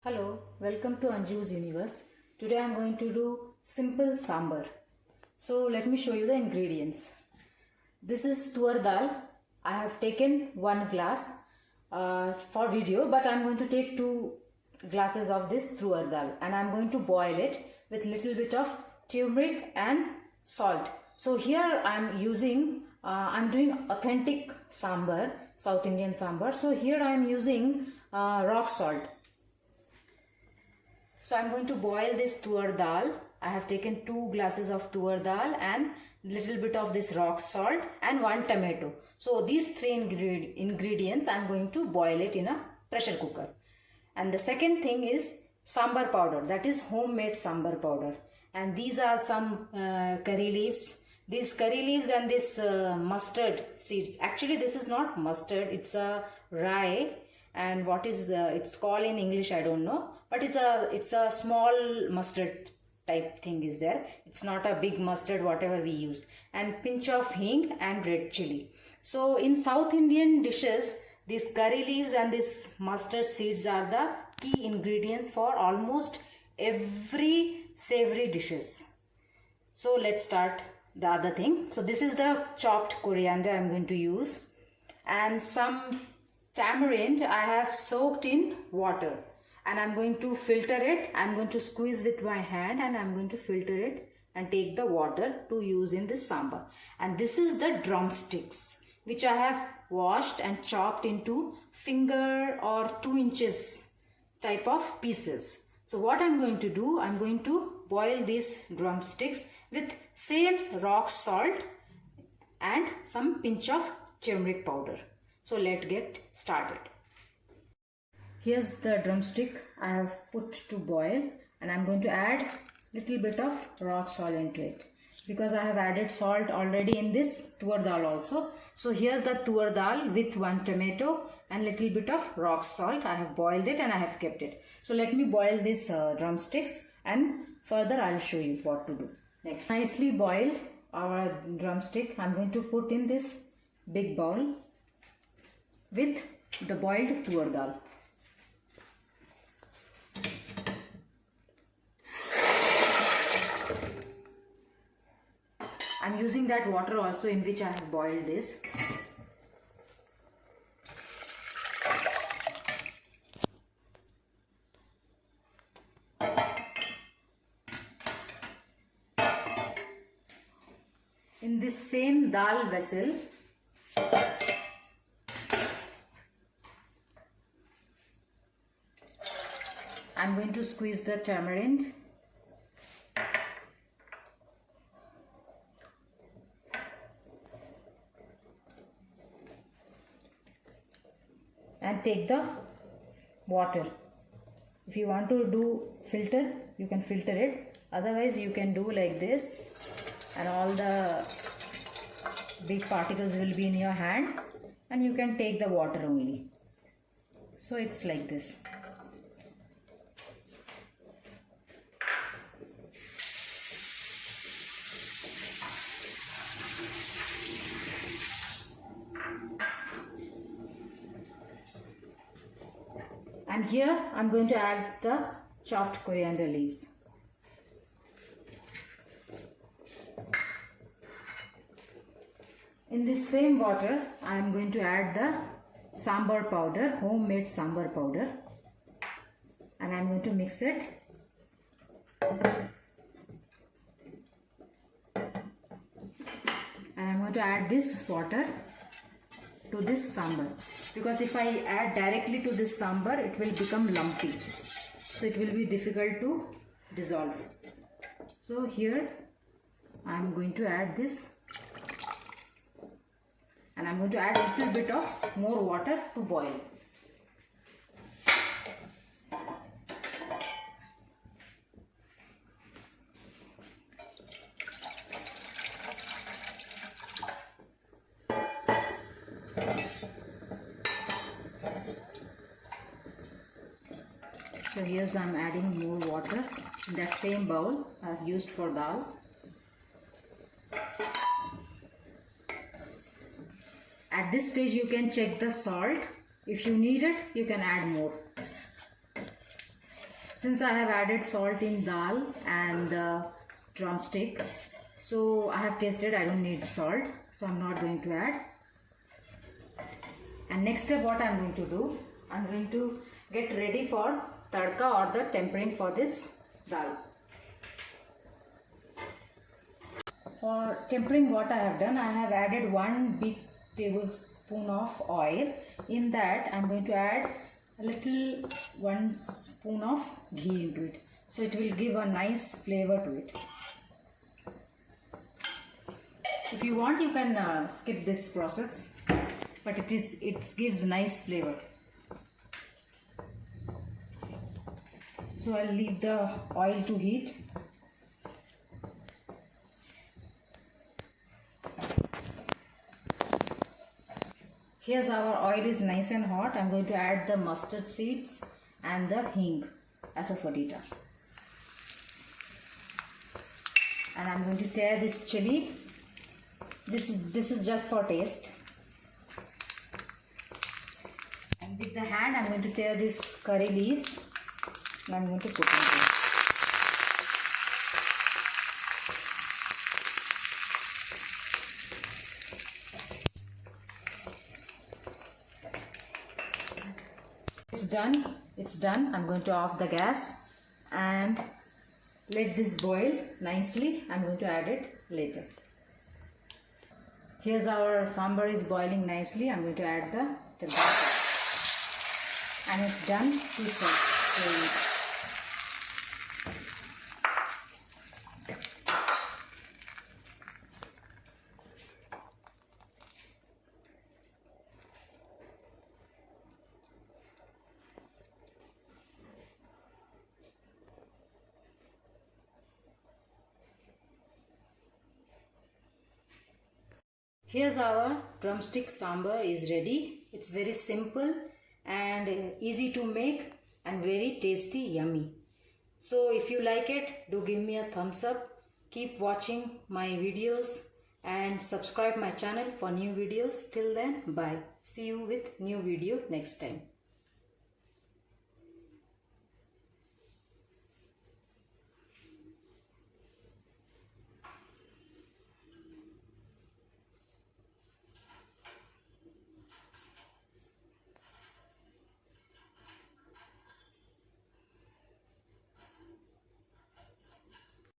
Hello, welcome to Anjus universe. Today I am going to do simple sambar. So let me show you the ingredients. This is tur dal. I have taken 1 glass for video, but I am going to take 2 glasses of this tur dal and I am going to boil it with little bit of turmeric and salt. So here I am using, I am doing authentic sambar, South Indian sambar. So here I am using rock salt. So I am going to boil this tur dal. I have taken 2 glasses of tur dal and little bit of this rock salt and 1 tomato. So these 3 ingredients I am going to boil it in a pressure cooker. And the second thing is sambar powder, that is homemade sambar powder. And these are some curry leaves. These curry leaves and this mustard seeds. Actually this is not mustard, it's a rye. And what is it's called in English I don't know, but it's a small mustard type thing is there. It's not a big mustard whatever we use, and pinch of hing and red chili. So in South Indian dishes, these curry leaves and this mustard seeds are the key ingredients for almost every savory dishes. So let's start the other thing. So this is the chopped coriander I'm going to use, and some tamarind I have soaked in water, and I'm going to filter it. I'm going to squeeze with my hand and I'm going to filter it and take the water to use in this sambar. And this is the drumsticks, which I have washed and chopped into finger or 2 inches type of pieces. So what I'm going to do, I'm going to boil these drumsticks with same rock salt and some pinch of turmeric powder. So let's get started. Here's the drumstick I have put to boil, and I'm going to add little bit of rock salt into it because I have added salt already in this tur dal also. So here's the tur dal with 1 tomato and little bit of rock salt. I have boiled it and I have kept it. So let me boil these drumsticks, and further I'll show you what to do next. Nicely boiled our drumstick, I'm going to put in this big bowl with the boiled tur dal. I'm using that water also in which I have boiled this. In this same dal vessel, I'm going to squeeze the tamarind and take the water. If you want to do filter, you can filter it. Otherwise you can do like this and all the big particles will be in your hand and you can take the water only. So it's like this. And here I'm going to add the chopped coriander leaves. In this same water, I am going to add the sambar powder, homemade sambar powder, and I am going to mix it. And I am going to add this water to this sambar, because if I add directly to this sambar, it will become lumpy, so it will be difficult to dissolve. So here I am going to add this, and I am going to add a little bit of more water to boil. So here's I'm adding more water in that same bowl I have used for dal. At this stage you can check the salt. If you need it, you can add more. Since I have added salt in dal and drumstick, so I have tasted, I don't need salt, so I'm not going to add. And next step, what I'm going to do, I'm going to get ready for tadka or the tempering for this dal. For tempering, what I have done, I have added 1 big tablespoon of oil. In that, I'm going to add a little 1 spoon of ghee into it. So it will give a nice flavor to it. If you want, you can skip this process, but it gives nice flavor. So I'll leave the oil to heat. Here's our oil is nice and hot. I'm going to add the mustard seeds and the hing as a fodita. And I'm going to tear this chili. This is just for taste. And with the hand, I'm going to tear these curry leaves and I'm going to put into it. It's done. I'm going to off the gas and let this boil nicely. I'm going to add it later. Here's our sambar is boiling nicely. I'm going to add the Dosa. And it's done to serve. Here's our drumstick sambar is ready. It's very simple and easy to make and very tasty, yummy. So if you like it, do give me a thumbs up. Keep watching my videos and subscribe my channel for new videos. Till then, bye. See you with new video next time.